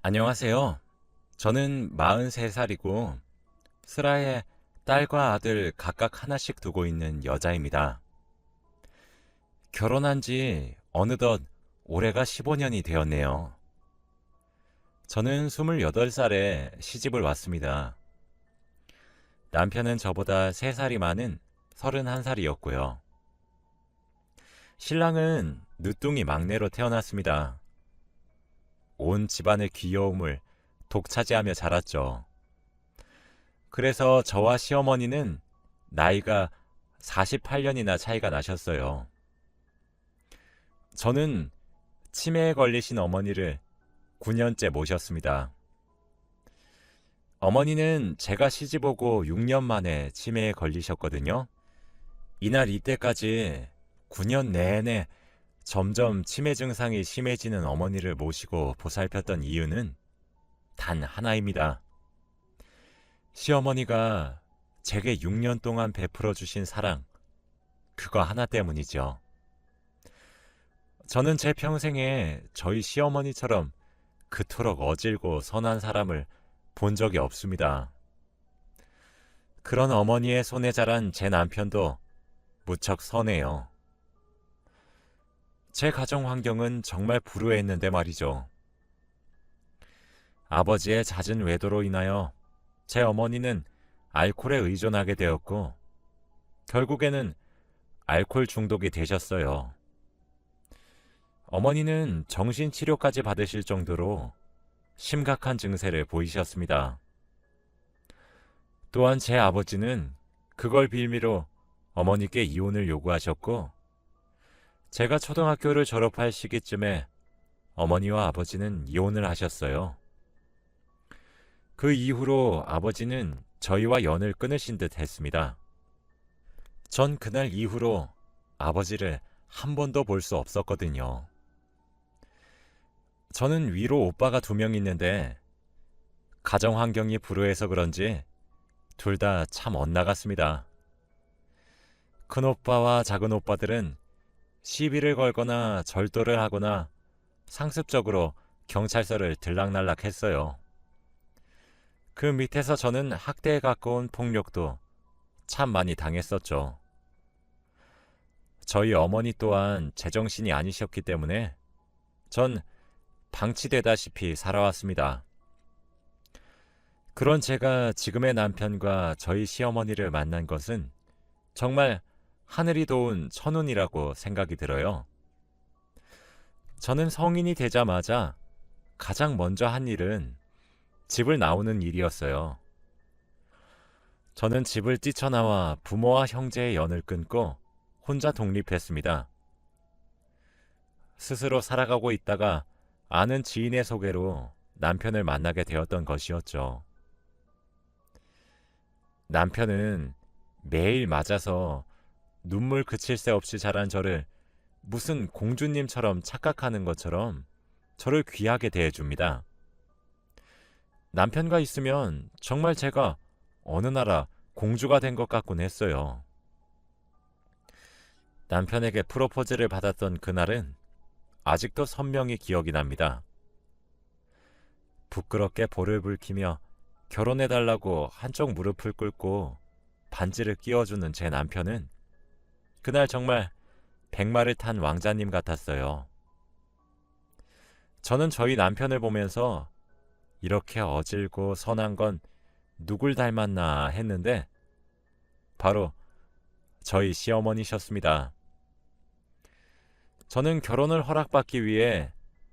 안녕하세요. 저는 43살이고 슬하에 딸과 아들 각각 하나씩 두고 있는 여자입니다. 결혼한 지 어느덧 올해가 15년이 되었네요. 저는 28살에 시집을 왔습니다. 남편은 저보다 3살이 많은 31살이었고요. 신랑은 늦둥이 막내로 태어났습니다. 온 집안의 귀여움을 독차지하며 자랐죠. 그래서 저와 시어머니는 나이가 48년이나 차이가 나셨어요. 저는 치매에 걸리신 어머니를 9년째 모셨습니다. 어머니는 제가 시집 오고 6년 만에 치매에 걸리셨거든요. 이날 이때까지 9년 내내 점점 치매 증상이 심해지는 어머니를 모시고 보살폈던 이유는 단 하나입니다. 시어머니가 제게 6년 동안 베풀어 주신 사랑, 그거 하나 때문이죠. 저는 제 평생에 저희 시어머니처럼 그토록 어질고 선한 사람을 본 적이 없습니다. 그런 어머니의 손에 자란 제 남편도 무척 선해요. 제 가정 환경은 정말 불우했는데 말이죠. 아버지의 잦은 외도로 인하여 제 어머니는 알코올에 의존하게 되었고, 결국에는 알코올 중독이 되셨어요. 어머니는 정신치료까지 받으실 정도로 심각한 증세를 보이셨습니다. 또한 제 아버지는 그걸 빌미로 어머니께 이혼을 요구하셨고, 제가 초등학교를 졸업할 시기쯤에 어머니와 아버지는 이혼을 하셨어요. 그 이후로 아버지는 저희와 연을 끊으신 듯 했습니다. 전 그날 이후로 아버지를 한 번도 볼 수 없었거든요. 저는 위로 오빠가 2명 있는데 가정 환경이 불우해서 그런지 둘 다 참 엇나갔습니다. 큰 오빠와 작은 오빠들은 시비를 걸거나 절도를 하거나 상습적으로 경찰서를 들락날락 했어요. 그 밑에서 저는 학대에 가까운 폭력도 참 많이 당했었죠. 저희 어머니 또한 제정신이 아니셨기 때문에 전 방치되다시피 살아왔습니다. 그런 제가 지금의 남편과 저희 시어머니를 만난 것은 정말 하늘이 도운 천운이라고 생각이 들어요. 저는 성인이 되자마자 가장 먼저 한 일은 집을 나오는 일이었어요. 저는 집을 뛰쳐나와 부모와 형제의 연을 끊고 혼자 독립했습니다. 스스로 살아가고 있다가 아는 지인의 소개로 남편을 만나게 되었던 것이었죠. 남편은 매일 맞아서 눈물 그칠 새 없이 자란 저를 무슨 공주님처럼 착각하는 것처럼 저를 귀하게 대해줍니다. 남편과 있으면 정말 제가 어느 나라 공주가 된 것 같곤 했어요. 남편에게 프로포즈를 받았던 그날은 아직도 선명히 기억이 납니다. 부끄럽게 볼을 붉히며 결혼해달라고 한쪽 무릎을 꿇고 반지를 끼워주는 제 남편은 그날 정말 백마를 탄 왕자님 같았어요. 저는 저희 남편을 보면서 이렇게 어질고 선한 건 누굴 닮았나 했는데 바로 저희 시어머니셨습니다. 저는 결혼을 허락받기 위해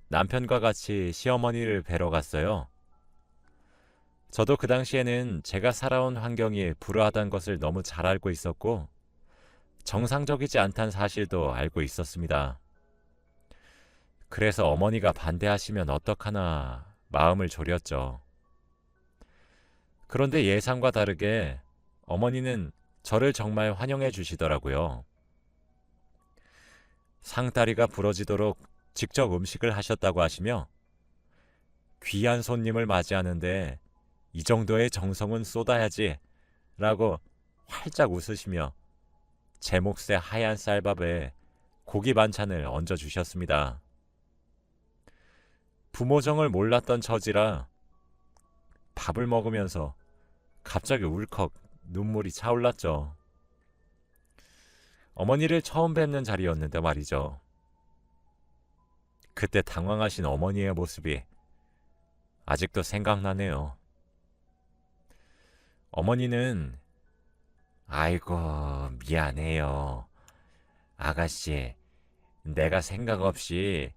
남편과 같이 시어머니를 뵈러 갔어요. 저도 그 당시에는 제가 살아온 환경이 불우하다는 것을 너무 잘 알고 있었고 정상적이지 않다는 사실도 알고 있었습니다. 그래서 어머니가 반대하시면 어떡하나 마음을 졸였죠. 그런데 예상과 다르게 어머니는 저를 정말 환영해 주시더라고요. 상다리가 부러지도록 직접 음식을 하셨다고 하시며 귀한 손님을 맞이하는데 이 정도의 정성은 쏟아야지 라고 활짝 웃으시며 제 몫의 하얀 쌀밥에 고기 반찬을 얹어주셨습니다. 부모 정을 몰랐던 처지라 밥을 먹으면서 갑자기 울컥 눈물이 차올랐죠. 어머니를 처음 뵙는 자리였는데 말이죠. 그때 당황하신 어머니의 모습이 아직도 생각나네요. 어머니는 아이고 미안해요. 아가씨, 내가 생각 없이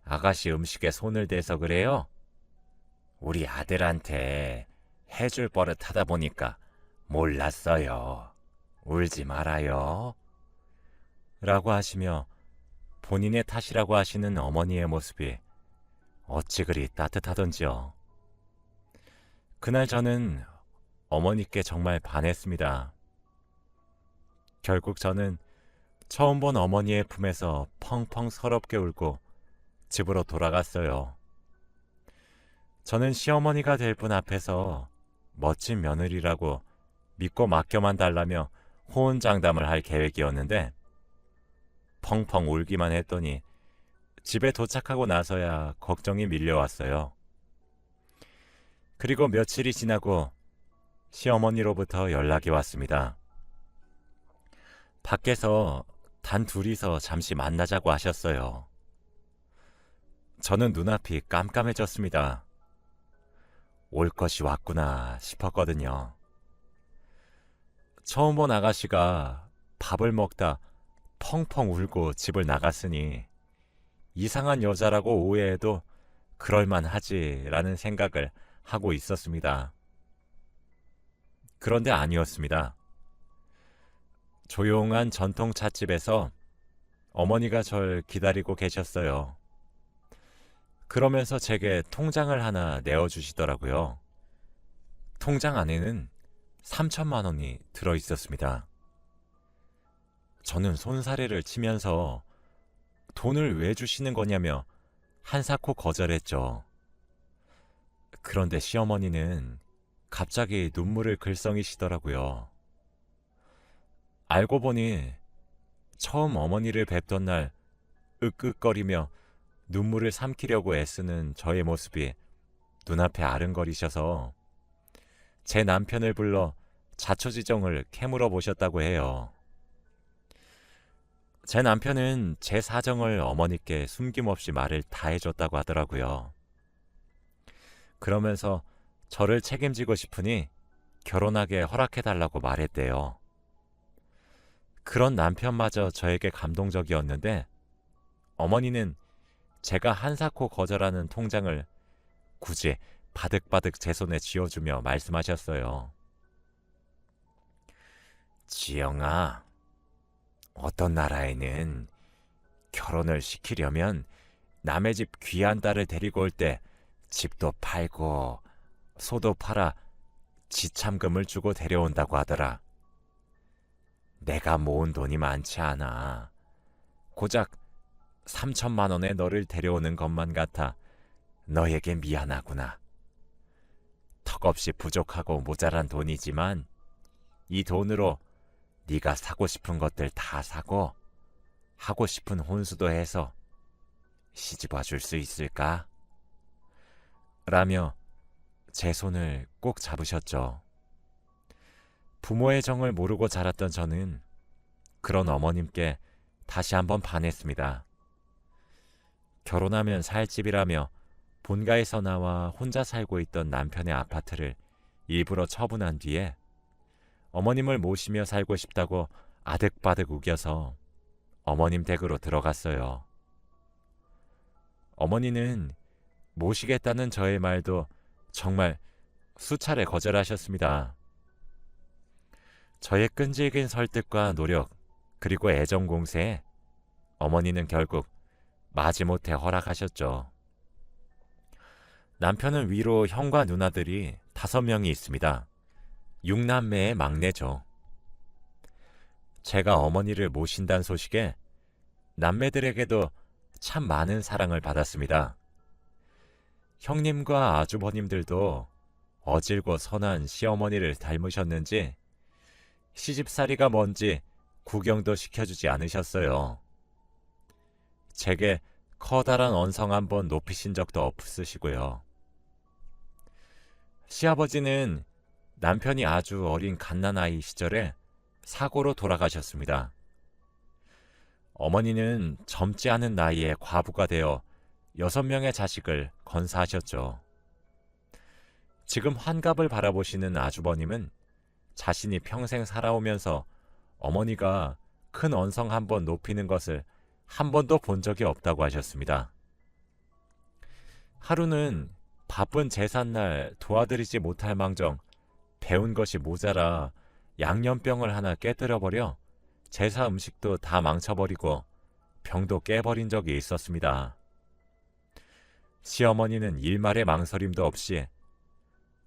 아가씨 음식에 손을 대서 그래요. 우리 아들한테 해줄 버릇 하다 보니까 몰랐어요. 울지 말아요. 라고 하시며 본인의 탓이라고 하시는 어머니의 모습이 어찌 그리 따뜻하던지요. 그날 저는 어머니께 정말 반했습니다. 결국 저는 처음 본 어머니의 품에서 펑펑 서럽게 울고 집으로 돌아갔어요. 저는 시어머니가 될 분 앞에서 멋진 며느리라고 믿고 맡겨만 달라며 호언장담을 할 계획이었는데 펑펑 울기만 했더니 집에 도착하고 나서야 걱정이 밀려왔어요. 그리고 며칠이 지나고 시어머니로부터 연락이 왔습니다. 밖에서 단 둘이서 잠시 만나자고 하셨어요. 저는 눈앞이 깜깜해졌습니다. 올 것이 왔구나 싶었거든요. 처음 본 아가씨가 밥을 먹다 펑펑 울고 집을 나갔으니 이상한 여자라고 오해해도 그럴만하지라는 생각을 하고 있었습니다. 그런데 아니었습니다. 조용한 전통 찻집에서 어머니가 절 기다리고 계셨어요. 그러면서 제게 통장을 하나 내어주시더라고요. 통장 안에는 3천만 원이 들어있었습니다. 저는 손사래를 치면서 돈을 왜 주시는 거냐며 한사코 거절했죠. 그런데 시어머니는 갑자기 눈물을 글썽이시더라고요. 알고 보니 처음 어머니를 뵙던 날 으끄거리며 눈물을 삼키려고 애쓰는 저의 모습이 눈앞에 아른거리셔서 제 남편을 불러 자초지종을 캐물어 보셨다고 해요. 제 남편은 제 사정을 어머니께 숨김없이 말을 다 해줬다고 하더라고요. 그러면서 저를 책임지고 싶으니 결혼하게 허락해달라고 말했대요. 그런 남편마저 저에게 감동적이었는데 어머니는 제가 한사코 거절하는 통장을 굳이 바득바득 제 손에 쥐어주며 말씀하셨어요. 지영아, 어떤 나라에는 결혼을 시키려면 남의 집 귀한 딸을 데리고 올 때 집도 팔고 소도 팔아 지참금을 주고 데려온다고 하더라. 내가 모은 돈이 많지 않아. 고작 3천만 원에 너를 데려오는 것만 같아 너에게 미안하구나. 턱없이 부족하고 모자란 돈이지만 이 돈으로 네가 사고 싶은 것들 다 사고 하고 싶은 혼수도 해서 시집와 줄 수 있을까? 라며 제 손을 꼭 잡으셨죠. 부모의 정을 모르고 자랐던 저는 그런 어머님께 다시 한번 반했습니다. 결혼하면 살 집이라며 본가에서 나와 혼자 살고 있던 남편의 아파트를 일부러 처분한 뒤에 어머님을 모시며 살고 싶다고 아득바득 우겨서 어머님 댁으로 들어갔어요. 어머니는 모시겠다는 저의 말도 정말 수차례 거절하셨습니다. 저의 끈질긴 설득과 노력 그리고 애정 공세에 어머니는 결국 마지못해 허락하셨죠. 남편은 위로 형과 누나들이 5명이 있습니다. 6남매의 막내죠. 제가 어머니를 모신다는 소식에 남매들에게도 참 많은 사랑을 받았습니다. 형님과 아주버님들도 어질고 선한 시어머니를 닮으셨는지 시집살이가 뭔지 구경도 시켜주지 않으셨어요. 제게 커다란 언성 한번 높이신 적도 없으시고요. 시아버지는 남편이 아주 어린 갓난아이 시절에 사고로 돌아가셨습니다. 어머니는 젊지 않은 나이에 과부가 되어 6명의 자식을 건사하셨죠. 지금 환갑을 바라보시는 아주버님은 자신이 평생 살아오면서 어머니가 큰 언성 한번 높이는 것을 한 번도 본 적이 없다고 하셨습니다. 하루는 바쁜 제삿날 도와드리지 못할 망정 배운 것이 모자라 양념병을 하나 깨뜨려버려 제사 음식도 다 망쳐버리고 병도 깨버린 적이 있었습니다. 시어머니는 일말의 망설임도 없이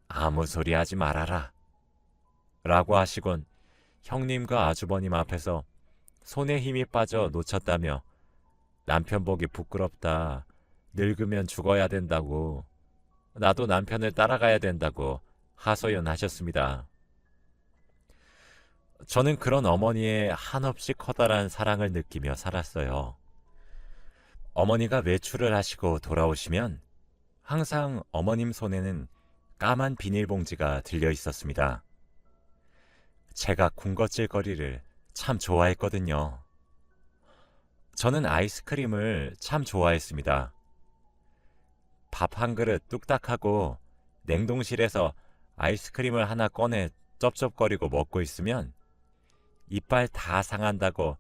아무 소리 하지 말아라 라고 하시곤 형님과 아주버님 앞에서 손에 힘이 빠져 놓쳤다며 남편 보기 부끄럽다, 늙으면 죽어야 된다고, 나도 남편을 따라가야 된다고 하소연하셨습니다. 저는 그런 어머니의 한없이 커다란 사랑을 느끼며 살았어요. 어머니가 외출을 하시고 돌아오시면 항상 어머님 손에는 까만 비닐봉지가 들려 있었습니다. 제가 군것질거리를 참 좋아했거든요. 저는 아이스크림을 참 좋아했습니다. 밥 한 그릇 뚝딱하고 냉동실에서 아이스크림을 하나 꺼내 쩝쩝거리고 먹고 있으면 이빨 다 상한다고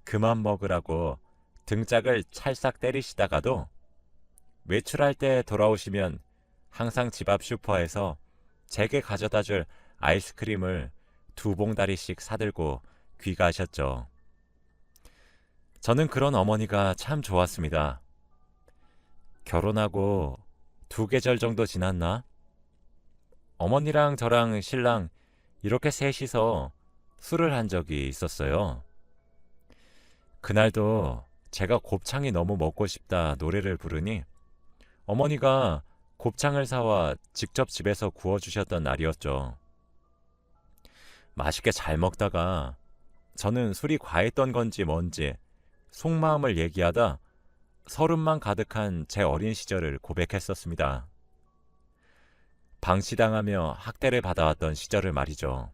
그만 먹으라고 등짝을 찰싹 때리시다가도 외출할 때 돌아오시면 항상 집 앞 슈퍼에서 제게 가져다 줄 아이스크림을 2봉다리씩 사들고 귀가하셨죠. 저는 그런 어머니가 참 좋았습니다. 결혼하고 2계절 정도 지났나? 어머니랑 저랑 신랑 이렇게 셋이서 술을 한 적이 있었어요. 그날도 제가 곱창이 너무 먹고 싶다 노래를 부르니 어머니가 곱창을 사와 직접 집에서 구워주셨던 날이었죠. 맛있게 잘 먹다가 저는 술이 과했던 건지 뭔지 속마음을 얘기하다 서름만 가득한 제 어린 시절을 고백했었습니다. 방치당하며 학대를 받아왔던 시절을 말이죠.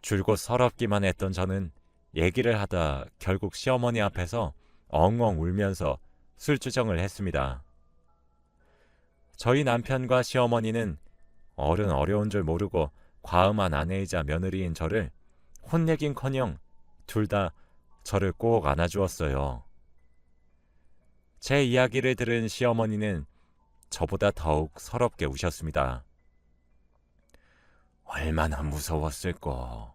줄곧 서럽기만 했던 저는 얘기를 하다 결국 시어머니 앞에서 엉엉 울면서 술주정을 했습니다. 저희 남편과 시어머니는 어른 어려운 줄 모르고 과음한 아내이자 며느리인 저를 혼내긴커녕 둘 다 저를 꼭 안아주었어요. 제 이야기를 들은 시어머니는 저보다 더욱 서럽게 우셨습니다. 얼마나 무서웠을꼬.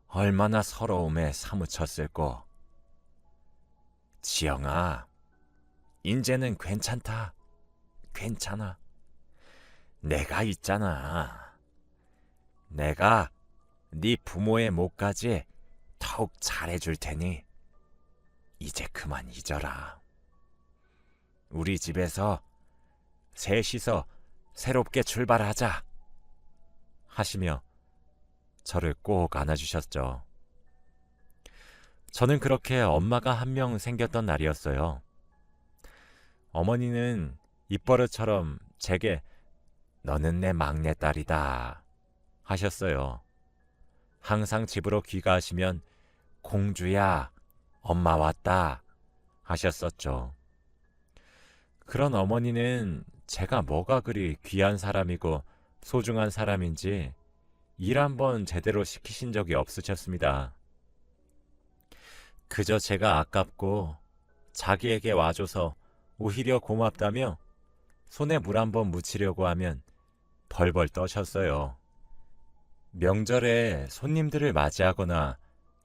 얼마나 서러움에 사무쳤을꼬. 지영아, 인제는 괜찮다. 괜찮아. 내가 있잖아. 내가 네 부모의 몫까지 더욱 잘해줄 테니 이제 그만 잊어라. 우리 집에서 셋이서 새롭게 출발하자. 하시며 저를 꼭 안아주셨죠. 저는 그렇게 엄마가 한 명 생겼던 날이었어요. 어머니는 입버릇처럼 제게 너는 내 막내딸이다 하셨어요. 항상 집으로 귀가하시면 공주야, 엄마 왔다 하셨었죠. 그런 어머니는 제가 뭐가 그리 귀한 사람이고 소중한 사람인지 일 한번 제대로 시키신 적이 없으셨습니다. 그저 제가 아깝고 자기에게 와줘서 오히려 고맙다며 손에 물 한번 묻히려고 하면 벌벌 떠셨어요. 명절에 손님들을 맞이하거나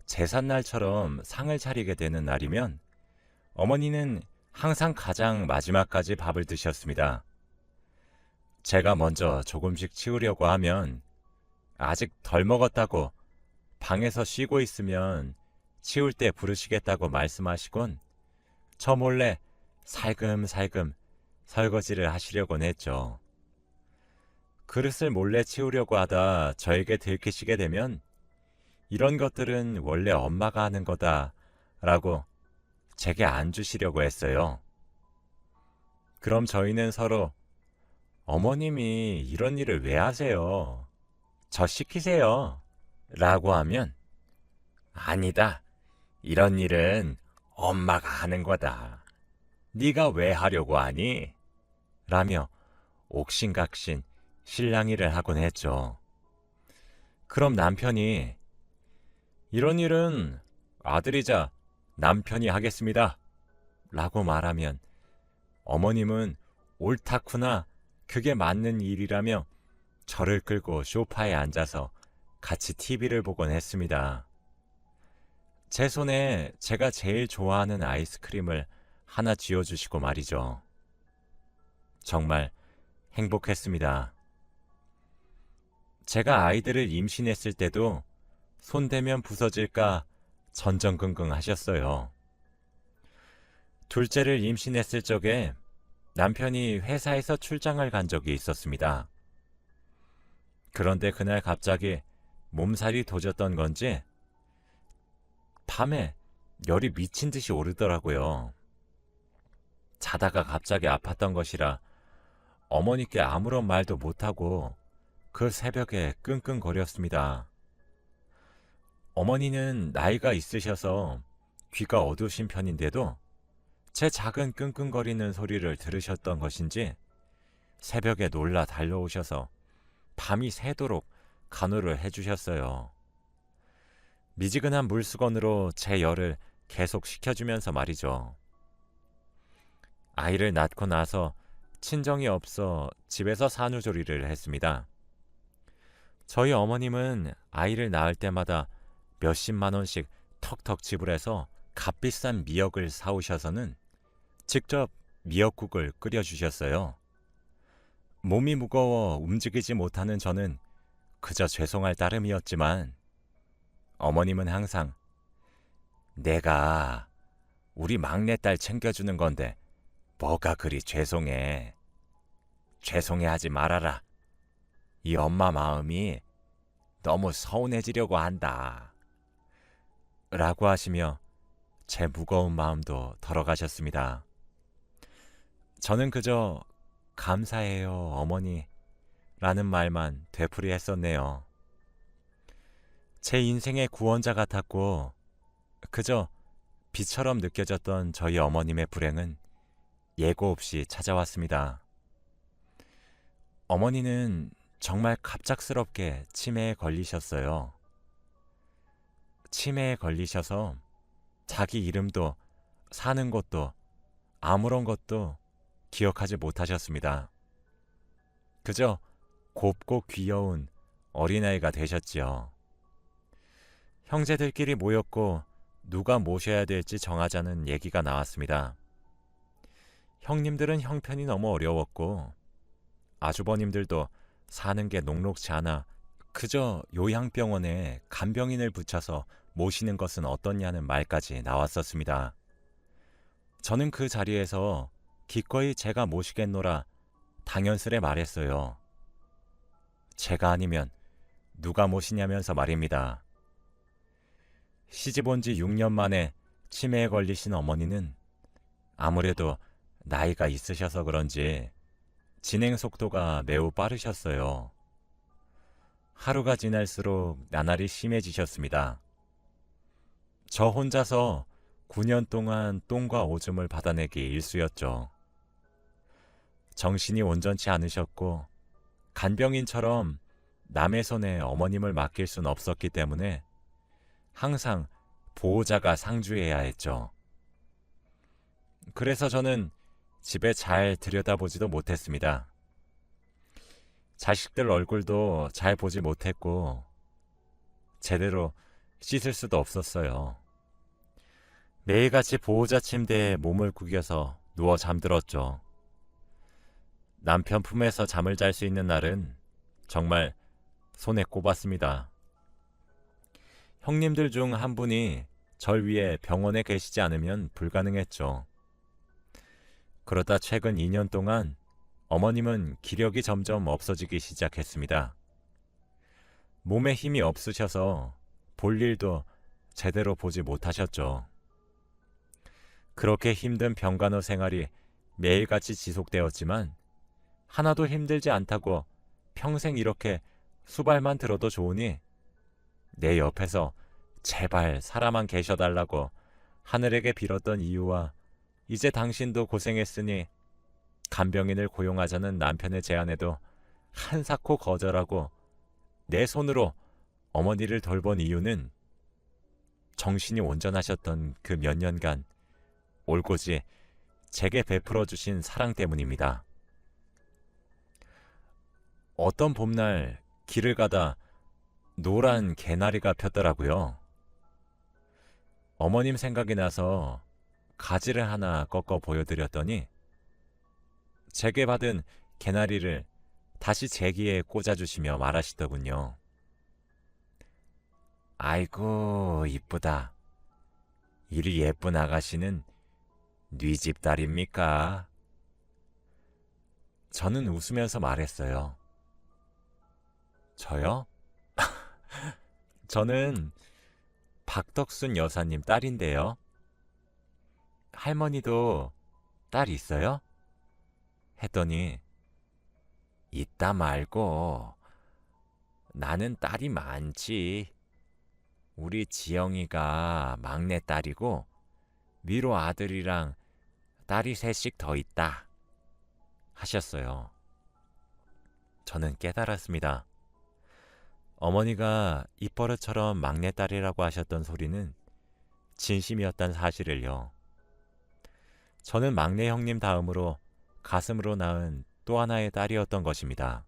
제삿날처럼 상을 차리게 되는 날이면 어머니는 항상 가장 마지막까지 밥을 드셨습니다. 제가 먼저 조금씩 치우려고 하면 아직 덜 먹었다고 방에서 쉬고 있으면 치울 때 부르시겠다고 말씀하시곤 저 몰래 살금살금 설거지를 하시려곤 했죠. 그릇을 몰래 치우려고 하다 저에게 들키시게 되면 이런 것들은 원래 엄마가 하는 거다 라고 제게 안 주시려고 했어요. 그럼 저희는 서로 어머님이 이런 일을 왜 하세요? 저 시키세요. 라고 하면 아니다. 이런 일은 엄마가 하는 거다. 네가 왜 하려고 하니? 라며 옥신각신 실랑이를 하곤 했죠. 그럼 남편이 이런 일은 아들이자 남편이 하겠습니다. 라고 말하면 어머님은 옳다구나. 그게 맞는 일이라며 저를 끌고 소파에 앉아서 같이 TV를 보곤 했습니다. 제 손에 제가 제일 좋아하는 아이스크림을 하나 쥐어주시고 말이죠. 정말 행복했습니다. 제가 아이들을 임신했을 때도 손대면 부서질까 전전긍긍 하셨어요. 둘째를 임신했을 적에 남편이 회사에서 출장을 간 적이 있었습니다. 그런데 그날 갑자기 몸살이 도졌던 건지 밤에 열이 미친 듯이 오르더라고요. 자다가 갑자기 아팠던 것이라 어머니께 아무런 말도 못하고 그 새벽에 끙끙거렸습니다. 어머니는 나이가 있으셔서 귀가 어두우신 편인데도 제 작은 끙끙거리는 소리를 들으셨던 것인지 새벽에 놀라 달려오셔서 밤이 새도록 간호를 해주셨어요. 미지근한 물수건으로 제 열을 계속 식혀주면서 말이죠. 아이를 낳고 나서 친정이 없어 집에서 산후조리를 했습니다. 저희 어머님은 아이를 낳을 때마다 몇십만 원씩 턱턱 지불해서 값비싼 미역을 사오셔서는 직접 미역국을 끓여주셨어요. 몸이 무거워 움직이지 못하는 저는 그저 죄송할 따름이었지만 어머님은 항상 내가 우리 막내딸 챙겨주는 건데 뭐가 그리 죄송해. 죄송해하지 말아라. 이 엄마 마음이 너무 서운해지려고 한다. 라고 하시며 제 무거운 마음도 덜어가셨습니다. 저는 그저 감사해요, 어머니 라는 말만 되풀이했었네요. 제 인생의 구원자 같았고 그저 비처럼 느껴졌던 저희 어머님의 불행은 예고 없이 찾아왔습니다. 어머니는 정말 갑작스럽게 치매에 걸리셨어요. 치매에 걸리셔서 자기 이름도 사는 곳도 아무런 것도 기억하지 못하셨습니다. 그저 곱고 귀여운 어린아이가 되셨지요. 형제들끼리 모였고 누가 모셔야 될지 정하자는 얘기가 나왔습니다. 형님들은 형편이 너무 어려웠고 아주버님들도 사는 게 녹록지 않아 그저 요양병원에 간병인을 붙여서 모시는 것은 어떻냐는 말까지 나왔었습니다. 저는 그 자리에서 기꺼이 제가 모시겠노라 당연스레 말했어요. 제가 아니면 누가 모시냐면서 말입니다. 시집 온 지 6년 만에 치매에 걸리신 어머니는 아무래도 나이가 있으셔서 그런지 진행 속도가 매우 빠르셨어요. 하루가 지날수록 나날이 심해지셨습니다. 저 혼자서 9년 동안 똥과 오줌을 받아내기 일쑤였죠. 정신이 온전치 않으셨고 간병인처럼 남의 손에 어머님을 맡길 순 없었기 때문에 항상 보호자가 상주해야 했죠. 그래서 저는 집에 잘 들여다보지도 못했습니다. 자식들 얼굴도 잘 보지 못했고 제대로 씻을 수도 없었어요. 매일같이 보호자 침대에 몸을 구겨서 누워 잠들었죠. 남편 품에서 잠을 잘 수 있는 날은 정말 손에 꼽았습니다. 형님들 중 한 분이 절 위해 병원에 계시지 않으면 불가능했죠. 그러다 최근 2년 동안 어머님은 기력이 점점 없어지기 시작했습니다. 몸에 힘이 없으셔서 볼 일도 제대로 보지 못하셨죠. 그렇게 힘든 병간호 생활이 매일같이 지속되었지만 하나도 힘들지 않다고 평생 이렇게 수발만 들어도 좋으니 내 옆에서 제발 살아만 계셔달라고 하늘에게 빌었던 이유와 이제 당신도 고생했으니 간병인을 고용하자는 남편의 제안에도 한사코 거절하고 내 손으로 어머니를 돌본 이유는 정신이 온전하셨던 그 몇 년간 올곧이 제게 베풀어 주신 사랑 때문입니다. 어떤 봄날 길을 가다 노란 개나리가 폈더라고요. 어머님 생각이 나서 가지를 하나 꺾어 보여드렸더니 제게 받은 개나리를 다시 제기에 꽂아주시며 말하시더군요. 아이고 이쁘다. 이리 예쁜 아가씨는 네 집 딸입니까? 저는 웃으면서 말했어요. 저요? 저는 박덕순 여사님 딸인데요. 할머니도 딸 있어요? 했더니 있다 말고 나는 딸이 많지. 우리 지영이가 막내딸이고 위로 아들이랑 딸이 셋씩 더 있다 하셨어요. 저는 깨달았습니다. 어머니가 입버릇처럼 막내딸이라고 하셨던 소리는 진심이었단 사실을요. 저는 막내 형님 다음으로 가슴으로 낳은 또 하나의 딸이었던 것입니다.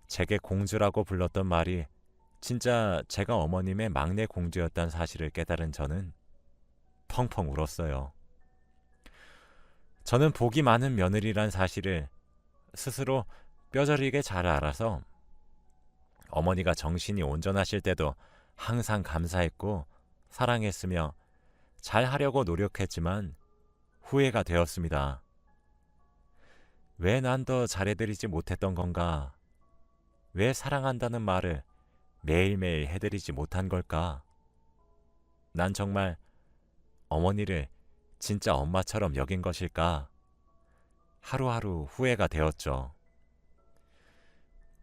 제게 공주라고 불렀던 말이 진짜 제가 어머님의 막내 공주였다는 사실을 깨달은 저는 펑펑 울었어요. 저는 복이 많은 며느리란 사실을 스스로 뼈저리게 잘 알아서 어머니가 정신이 온전하실 때도 항상 감사했고 사랑했으며 잘 하려고 노력했지만 후회가 되었습니다. 왜 난 더 잘해드리지 못했던 건가? 왜 사랑한다는 말을 매일매일 해드리지 못한 걸까? 난 정말 어머니를 진짜 엄마처럼 여긴 것일까? 하루하루 후회가 되었죠.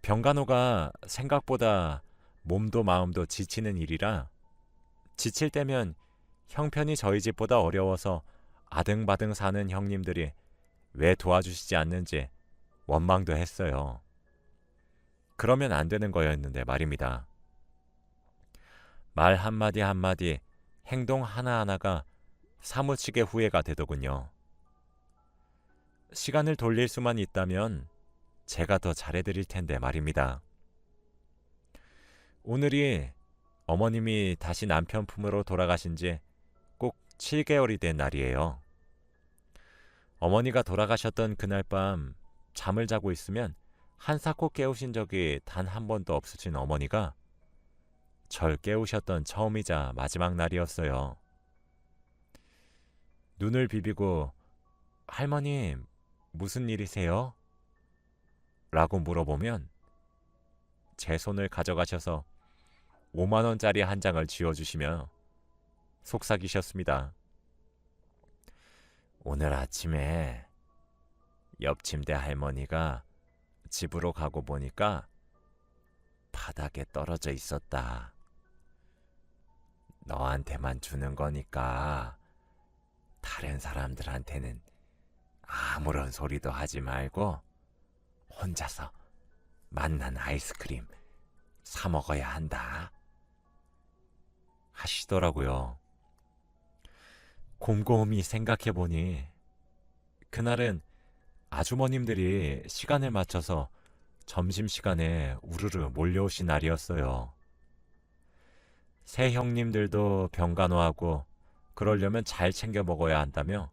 병간호가 생각보다 몸도 마음도 지치는 일이라 지칠 때면 형편이 저희 집보다 어려워서 아등바등 사는 형님들이 왜 도와주시지 않는지 원망도 했어요. 그러면 안 되는 거였는데 말입니다. 말 한마디 한마디, 행동 하나하나가 사무치게 후회가 되더군요. 시간을 돌릴 수만 있다면 제가 더 잘해드릴 텐데 말입니다. 오늘이 어머님이 다시 남편 품으로 돌아가신 지 꼭 7개월이 된 날이에요. 어머니가 돌아가셨던 그날 밤 잠을 자고 있으면 한사코 깨우신 적이 단 한 번도 없으신 어머니가 절 깨우셨던 처음이자 마지막 날이었어요. 눈을 비비고 할머님 무슨 일이세요? 라고 물어보면 제 손을 가져가셔서 5만 원짜리 한 장을 쥐어주시며 속삭이셨습니다. 오늘 아침에 옆 침대 할머니가 집으로 가고 보니까 바닥에 떨어져 있었다. 너한테만 주는 거니까 다른 사람들한테는 아무런 소리도 하지 말고 혼자서 맛난 아이스크림 사 먹어야 한다 하시더라고요. 곰곰이 생각해보니 그날은 아주머님들이 시간을 맞춰서 점심시간에 우르르 몰려오신 날이었어요. 새 형님들도 병간호하고 그러려면 잘 챙겨 먹어야 한다며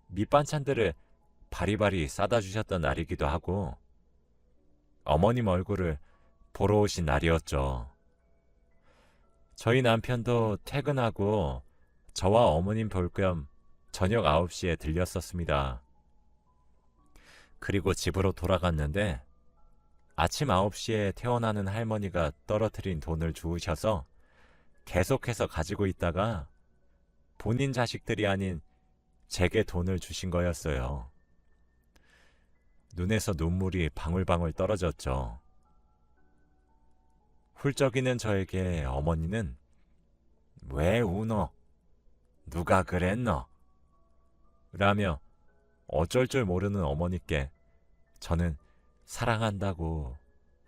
밑반찬들을 바리바리 싸다 주셨던 날이기도 하고 어머님 얼굴을 보러 오신 날이었죠. 저희 남편도 퇴근하고 저와 어머님 볼 겸 저녁 9시에 들렸었습니다. 그리고 집으로 돌아갔는데 아침 9시에 태어나는 할머니가 떨어뜨린 돈을 주우셔서 계속해서 가지고 있다가 본인 자식들이 아닌 제게 돈을 주신 거였어요. 눈에서 눈물이 방울방울 떨어졌죠. 훌쩍이는 저에게 어머니는 왜 우노? 누가 그랬노? 라며 어쩔 줄 모르는 어머니께 저는 사랑한다고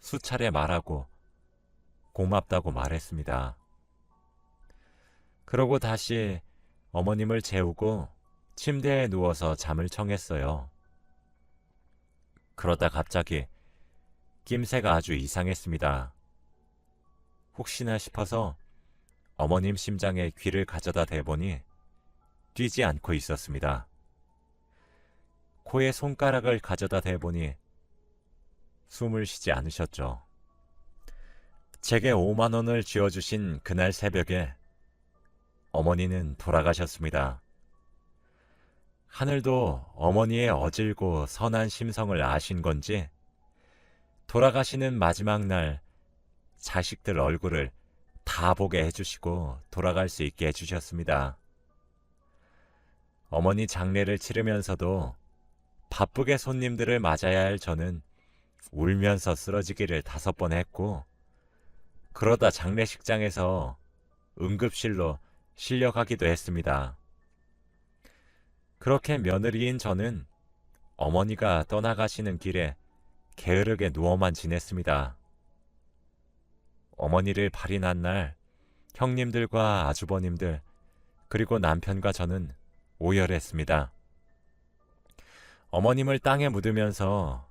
수차례 말하고 고맙다고 말했습니다. 그러고 다시 어머님을 재우고 침대에 누워서 잠을 청했어요. 그러다 갑자기 낌새가 아주 이상했습니다. 혹시나 싶어서 어머님 심장에 귀를 가져다 대보니 뛰지 않고 있었습니다. 코에 손가락을 가져다 대보니 숨을 쉬지 않으셨죠. 제게 5만 원을 쥐어주신 그날 새벽에 어머니는 돌아가셨습니다. 하늘도 어머니의 어질고 선한 심성을 아신 건지 돌아가시는 마지막 날 자식들 얼굴을 다 보게 해주시고 돌아갈 수 있게 해주셨습니다. 어머니 장례를 치르면서도 바쁘게 손님들을 맞아야 할 저는 울면서 쓰러지기를 5번 했고, 그러다 장례식장에서 응급실로 실려가기도 했습니다. 그렇게 며느리인 저는 어머니가 떠나가시는 길에 게으르게 누워만 지냈습니다. 어머니를 발인한 날 형님들과 아주버님들 그리고 남편과 저는 오열했습니다. 어머님을 땅에 묻으면서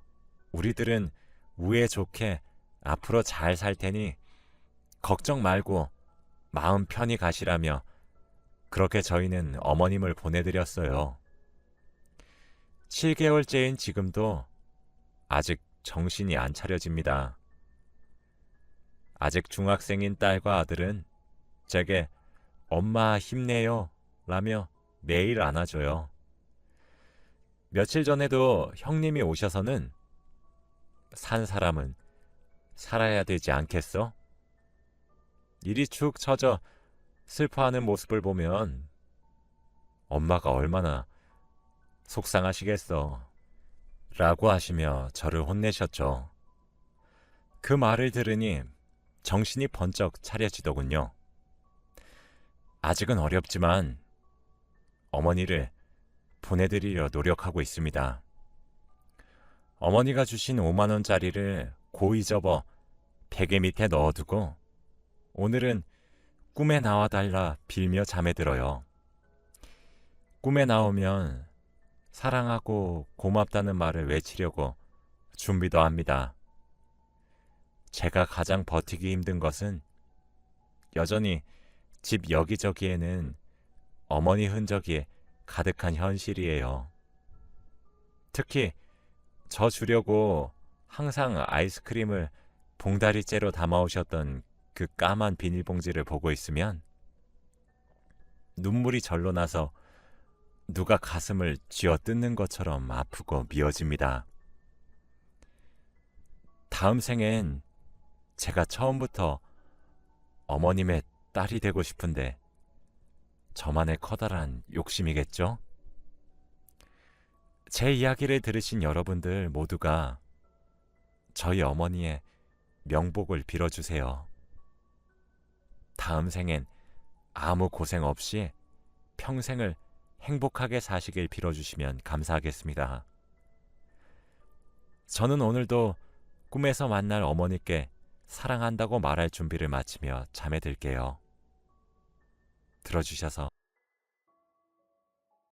우리들은 우애 좋게 앞으로 잘 살 테니 걱정 말고 마음 편히 가시라며 그렇게 저희는 어머님을 보내드렸어요. 7개월째인 지금도 아직 정신이 안 차려집니다. 아직 중학생인 딸과 아들은 제게 엄마 힘내요 라며 매일 안아줘요. 며칠 전에도 형님이 오셔서는 산 사람은 살아야 되지 않겠어? 이리 축 처져 슬퍼하는 모습을 보면 엄마가 얼마나 속상하시겠어 라고 하시며 저를 혼내셨죠. 그 말을 들으니 정신이 번쩍 차려지더군요. 아직은 어렵지만 어머니를 보내드리려 노력하고 있습니다. 어머니가 주신 5만 원짜리를 고이 접어 베개 밑에 넣어두고 오늘은 꿈에 나와달라 빌며 잠에 들어요. 꿈에 나오면 사랑하고 고맙다는 말을 외치려고 준비도 합니다. 제가 가장 버티기 힘든 것은 여전히 집 여기저기에는 어머니 흔적이 가득한 현실이에요. 특히 저 주려고 항상 아이스크림을 봉다리째로 담아오셨던 그 까만 비닐봉지를 보고 있으면 눈물이 절로 나서 누가 가슴을 쥐어뜯는 것처럼 아프고 미어집니다. 다음 생엔 제가 처음부터 어머님의 딸이 되고 싶은데 저만의 커다란 욕심이겠죠? 제 이야기를 들으신 여러분들 모두가 저희 어머니의 명복을 빌어주세요. 다음 생엔 아무 고생 없이 평생을 행복하게 사시길 빌어주시면 감사하겠습니다. 저는 오늘도 꿈에서 만날 어머니께 사랑한다고 말할 준비를 마치며 잠에 들게요. 들어주셔서